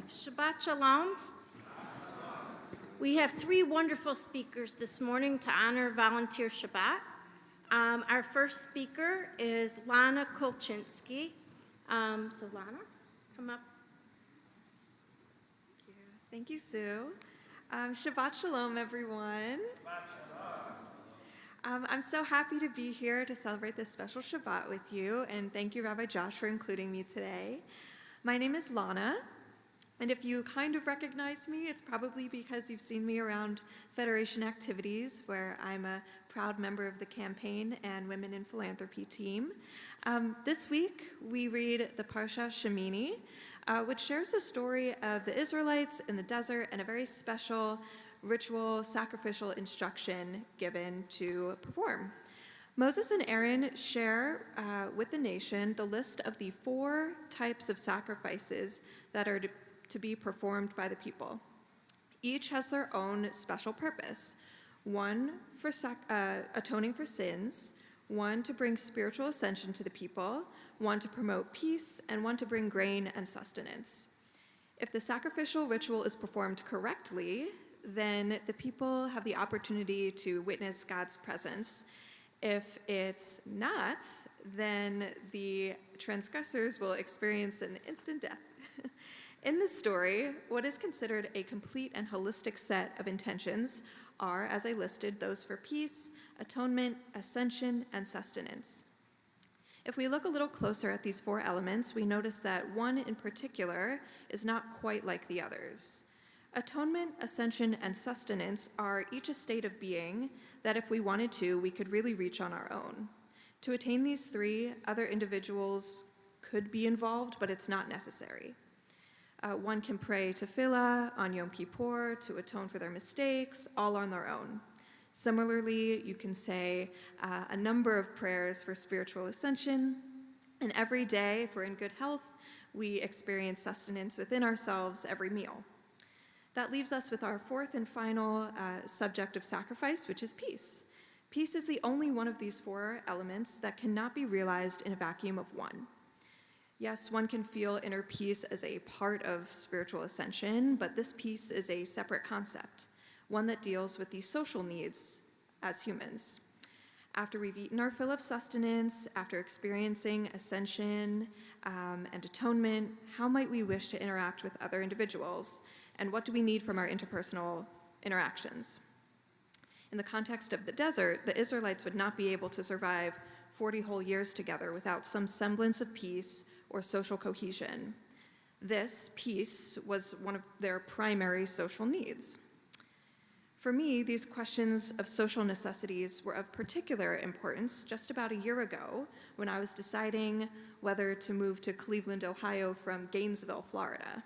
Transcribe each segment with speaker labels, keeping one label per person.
Speaker 1: Shabbat Shalom. We have three wonderful speakers this morning to honor Volunteer Shabbat. Our first speaker is Lana Kolchinsky. So Lana, come up.
Speaker 2: Thank you, Sue. Shabbat Shalom, everyone. I'm so happy to be here to celebrate this special Shabbat with you, and thank you, Rabbi Josh, for including me today. My name is Lana, and if you kind of recognize me, it's probably because you've seen me around Federation activities, where I'm a proud member of the campaign and Women in Philanthropy team. This week, we read the Parsha Shemini, which shares the story of the Israelites in the desert and a very special ritual sacrificial instruction given to perform. Moses and Aaron share with the nation the list of the 4 types of sacrifices that are to be performed by the people. Each has their own special purpose. One for atoning for sins, one to bring spiritual ascension to the people, one to promote peace, and one to bring grain and sustenance. If the sacrificial ritual is performed correctly, then the people have the opportunity to witness God's presence. If it's not, then the transgressors will experience an instant death. In this story, what is considered a complete and holistic set of intentions are, as I listed, those for peace, atonement, ascension, and sustenance. If we look a little closer at these 4 elements, we notice that one in particular is not quite like the others. Atonement, ascension, and sustenance are each a state of being that if we wanted to, we could really reach on our own. To attain these 3, other individuals could be involved, but it's not necessary. One can pray tefillah on Yom Kippur to atone for their mistakes, all on their own. Similarly, you can say a number of prayers for spiritual ascension, and every day, if we're in good health, we experience sustenance within ourselves every meal. That leaves us with our 4th and final subject of sacrifice, which is peace. Peace is the only one of these 4 elements that cannot be realized in a vacuum of one. Yes, one can feel inner peace as a part of spiritual ascension, but this peace is a separate concept, one that deals with the social needs as humans. After we've eaten our fill of sustenance, after experiencing ascension and atonement, how might we wish to interact with other individuals? And what do we need from our interpersonal interactions? In the context of the desert, the Israelites would not be able to survive 40 whole years together without some semblance of peace or social cohesion. This peace was one of their primary social needs. For me, these questions of social necessities were of particular importance just about a year ago when I was deciding whether to move to Cleveland, Ohio from Gainesville, Florida.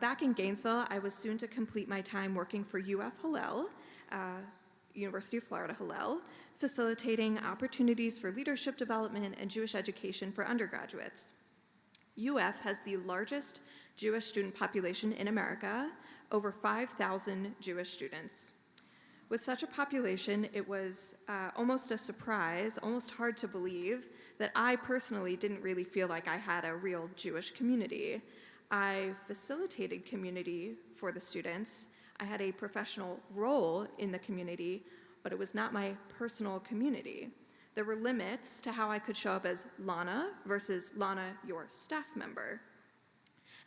Speaker 2: Back in Gainesville, I was soon to complete my time working for UF Hillel, University of Florida Hillel, facilitating opportunities for leadership development and Jewish education for undergraduates. UF has the largest Jewish student population in America, over 5,000 Jewish students. With such a population, it was almost a surprise, almost hard to believe, that I personally didn't really feel like I had a real Jewish community. I facilitated community for the students. I had a professional role in the community, but it was not my personal community. There were limits to how I could show up as Lana versus Lana, your staff member.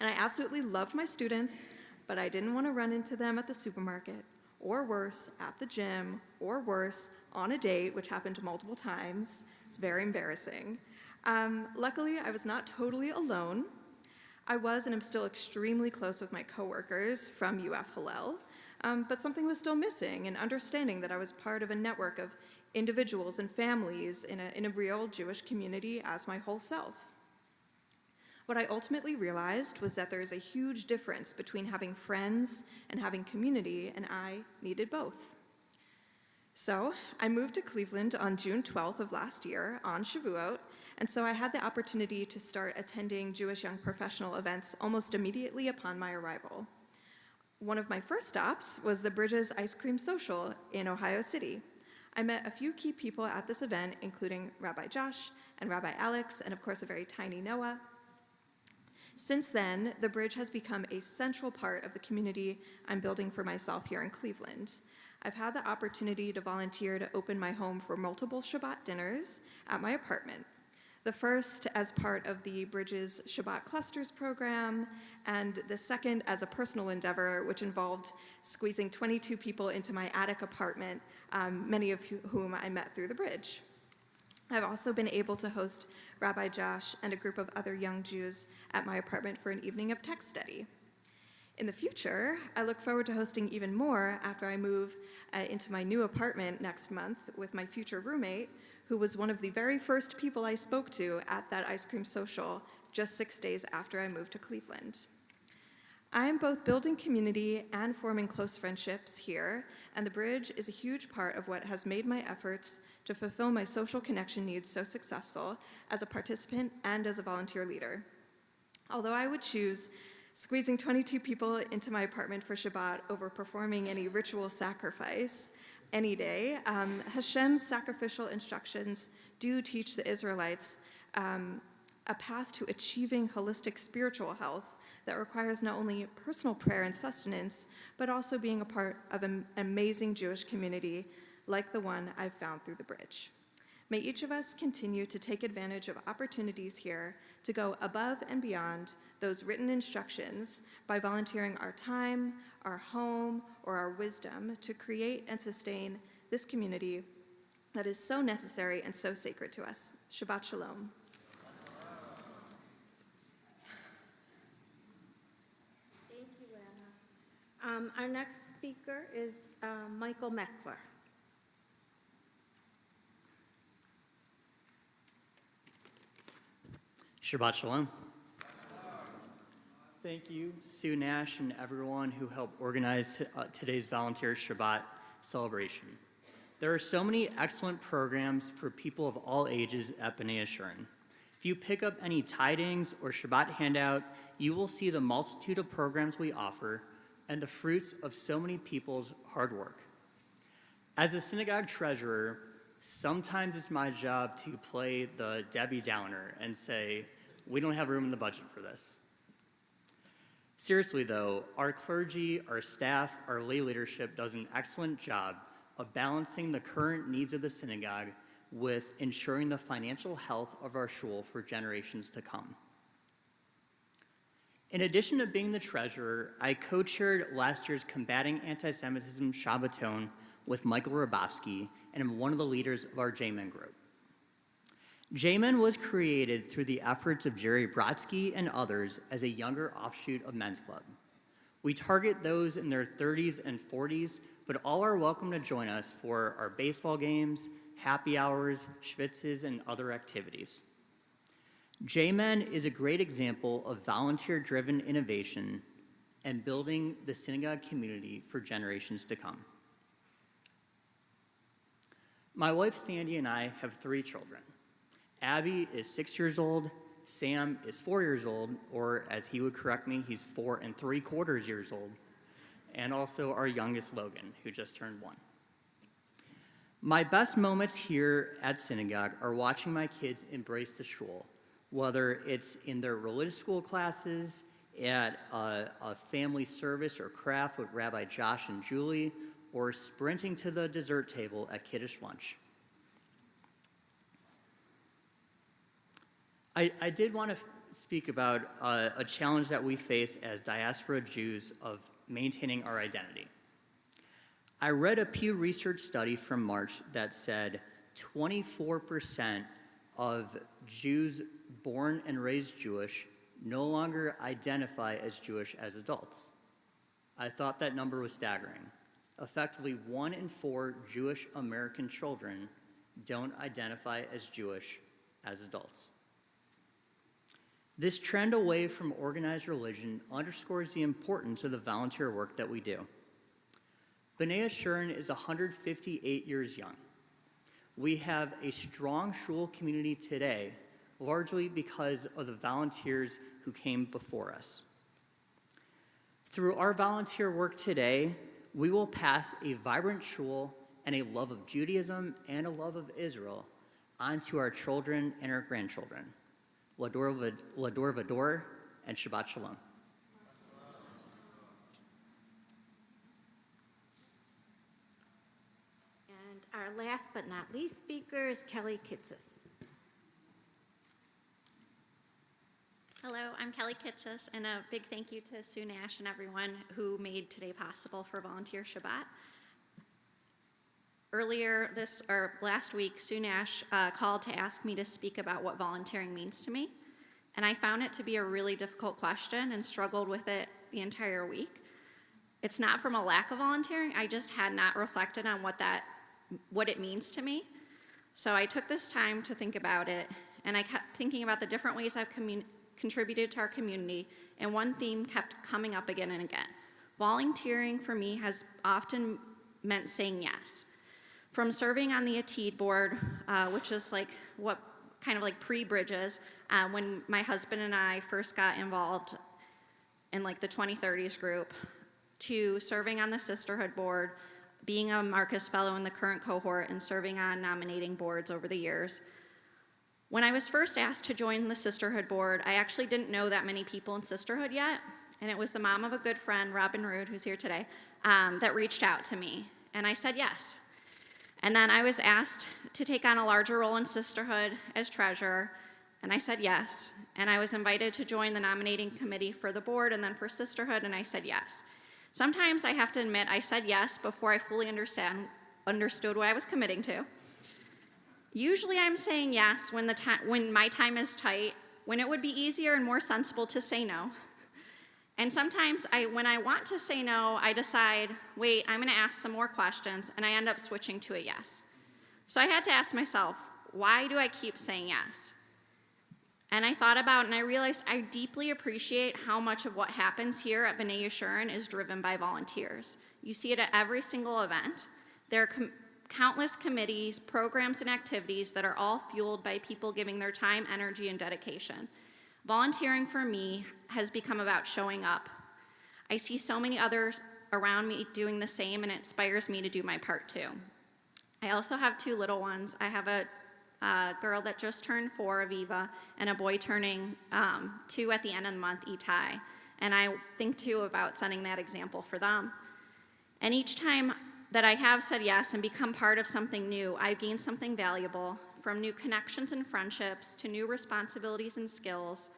Speaker 2: And I absolutely loved my students, but I didn't want to run into them at the supermarket, or worse, at the gym, or worse, on a date, which happened multiple times. It's very embarrassing. Luckily, I was not totally alone. I was and am still extremely close with my coworkers from UF Hillel, but something was still missing, an understanding that I was part of a network of individuals and families in a real Jewish community as my whole self. What I ultimately realized was that there is a huge difference between having friends and having community, and I needed both. So I moved to Cleveland on June 12th of last year on Shavuot, and so I had the opportunity to start attending Jewish young professional events almost immediately upon my arrival. One of my first stops was the Bridges Ice Cream Social in Ohio City. I met a few key people at this event, including Rabbi Josh and Rabbi Alex, and of course a very tiny Noah. Since then, the bridge has become a central part of the community I'm building for myself here in Cleveland. I've had the opportunity to volunteer to open my home for multiple Shabbat dinners at my apartment. The first as part of the Bridge's Shabbat Clusters program, and the second as a personal endeavor, which involved squeezing 22 people into my attic apartment, many of whom I met through the Bridge. I've also been able to host Rabbi Josh and a group of other young Jews at my apartment for an evening of text study. In the future, I look forward to hosting even more after I move into my new apartment next month with my future roommate, who was one of the very first people I spoke to at that ice cream social just 6 days after I moved to Cleveland. I am both building community and forming close friendships here, and the Bridge is a huge part of what has made my efforts to fulfill my social connection needs so successful as a participant and as a volunteer leader. Although I would choose squeezing 22 people into my apartment for Shabbat over performing any ritual sacrifice any day, Hashem's sacrificial instructions do teach the Israelites a path to achieving holistic spiritual health that requires not only personal prayer and sustenance, but also being a part of an amazing Jewish community like the one I've found through the Bridge. May each of us continue to take advantage of opportunities here to go above and beyond those written instructions by volunteering our time, our home, or our wisdom to create and sustain this community that is so necessary and so sacred to us. Shabbat Shalom.
Speaker 1: Thank you, Lana. Our next speaker is Michael Meckler.
Speaker 3: Shabbat Shalom. Thank you, Sue Nash, and everyone who helped organize today's Volunteer Shabbat celebration. There are so many excellent programs for people of all ages at B'nai Yeshurun. If you pick up any tidings or Shabbat handout, you will see the multitude of programs we offer and the fruits of so many people's hard work. As a synagogue treasurer, sometimes it's my job to play the Debbie Downer and say, we don't have room in the budget for this. Seriously though, our clergy, our staff, our lay leadership does an excellent job of balancing the current needs of the synagogue with ensuring the financial health of our shul for generations to come. In addition to being the treasurer, I co-chaired last year's Combating Anti-Semitism Shabbaton with Michael Rabowski, and am one of the leaders of our J-Men group. J-Men was created through the efforts of Jerry Brodsky and others as a younger offshoot of Men's Club. We target those in their 30s and 40s, but all are welcome to join us for our baseball games, happy hours, schwitzes, and other activities. J-Men is a great example of volunteer-driven innovation and building the synagogue community for generations to come. My wife Sandy and I have 3 children. Abby is 6 years old, Sam is 4 years old, or as he would correct me, he's 4 3/4 years old, and also our youngest Logan, who just turned 1. My best moments here at synagogue are watching my kids embrace the shul, whether it's in their religious school classes, at a family service or craft with Rabbi Josh and Julie, or sprinting to the dessert table at Kiddush lunch. I did want to speak about a challenge that we face as diaspora Jews of maintaining our identity. I read a Pew Research study from March that said 24% of Jews born and raised Jewish no longer identify as Jewish as adults. I thought that number was staggering. Effectively, 1 in 4 Jewish American children don't identify as Jewish as adults. This trend away from organized religion underscores the importance of the volunteer work that we do. B'nai Yeshurun is 158 years young. We have a strong shul community today, largely because of the volunteers who came before us. Through our volunteer work today, we will pass a vibrant shul and a love of Judaism and a love of Israel onto our children and our grandchildren. Lador Vador, and Shabbat Shalom.
Speaker 1: And our last but not least speaker is Kelly Kitsis.
Speaker 4: Hello, I'm Kelly Kitsis, and a big thank you to Sue Nash and everyone who made today possible for Volunteer Shabbat. Last week, Sue Nash called to ask me to speak about what volunteering means to me, and I found it to be a really difficult question and struggled with it the entire week. It's not from a lack of volunteering, I just had not reflected on what it means to me. So I took this time to think about it, and I kept thinking about the different ways I've contributed to our community, and one theme kept coming up again and again. Volunteering for me has often meant saying yes. From serving on the ATID board, which is like pre-Bridges, when my husband and I first got involved in like the 2030s group, to serving on the Sisterhood board, being a Marcus Fellow in the current cohort, and serving on nominating boards over the years. When I was first asked to join the Sisterhood board, I actually didn't know that many people in Sisterhood yet, and it was the mom of a good friend, Robin Rood, who's here today, that reached out to me, and I said yes. And then I was asked to take on a larger role in Sisterhood as treasurer, and I said yes. And I was invited to join the nominating committee for the board and then for Sisterhood, and I said yes. Sometimes I have to admit I said yes before I fully understood what I was committing to. Usually I'm saying yes when my time is tight, when it would be easier and more sensible to say no. And sometimes when I want to say no, I decide, wait, I'm gonna ask some more questions, and I end up switching to a yes. So I had to ask myself, why do I keep saying yes? And I thought about it, and I realized I deeply appreciate how much of what happens here at B'nai Yeshurun is driven by volunteers. You see it at every single event. There are countless committees, programs, and activities that are all fueled by people giving their time, energy, and dedication. Volunteering for me has become about showing up. I see so many others around me doing the same, and it inspires me to do my part too. I also have two little ones. I have a girl that just turned 4, Aviva, and a boy turning 2 at the end of the month, Itai. And I think too about setting that example for them. And each time that I have said yes and become part of something new, I've gained something valuable, from new connections and friendships to new responsibilities and skills,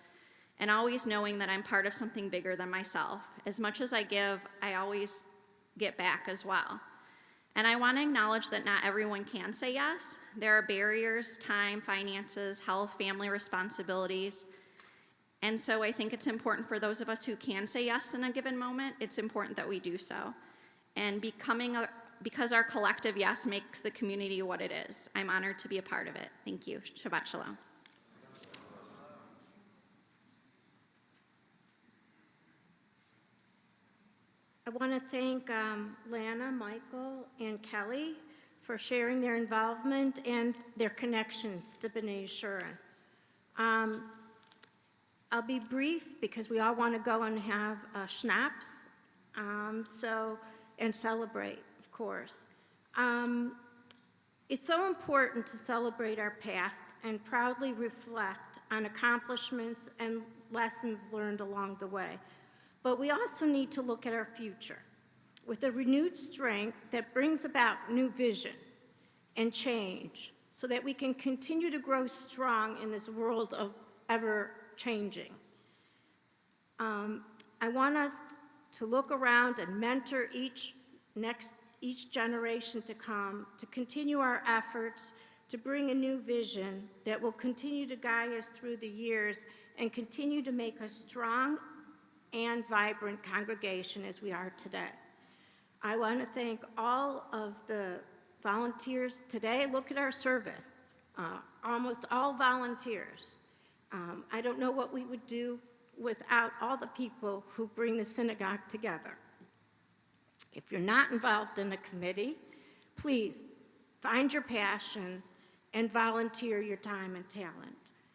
Speaker 4: and always knowing that I'm part of something bigger than myself. As much as I give, I always get back as well. And I want to acknowledge that not everyone can say yes. There are barriers, time, finances, health, family responsibilities. And so I think it's important for those of us who can say yes in a given moment, it's important that we do so. And because our collective yes makes the community what it is. I'm honored to be a part of it. Thank you. Shabbat Shalom.
Speaker 1: I want to thank Lana, Michael, and Kelly for sharing their involvement and their connections to B'nai Yeshurun. I'll be brief because we all want to go and have schnapps, and celebrate, of course. It's so important to celebrate our past and proudly reflect on accomplishments and lessons learned along the way. But we also need to look at our future with a renewed strength that brings about new vision and change so that we can continue to grow strong in this world of ever-changing. I want us to look around and mentor each generation to come, to continue our efforts to bring a new vision that will continue to guide us through the years and continue to make us strong and vibrant congregation as we are today. I want to thank all of the volunteers today. Look at our service, almost all volunteers. I don't know what we would do without all the people who bring the synagogue together. If you're not involved in a committee, please find your passion and volunteer your time and talent.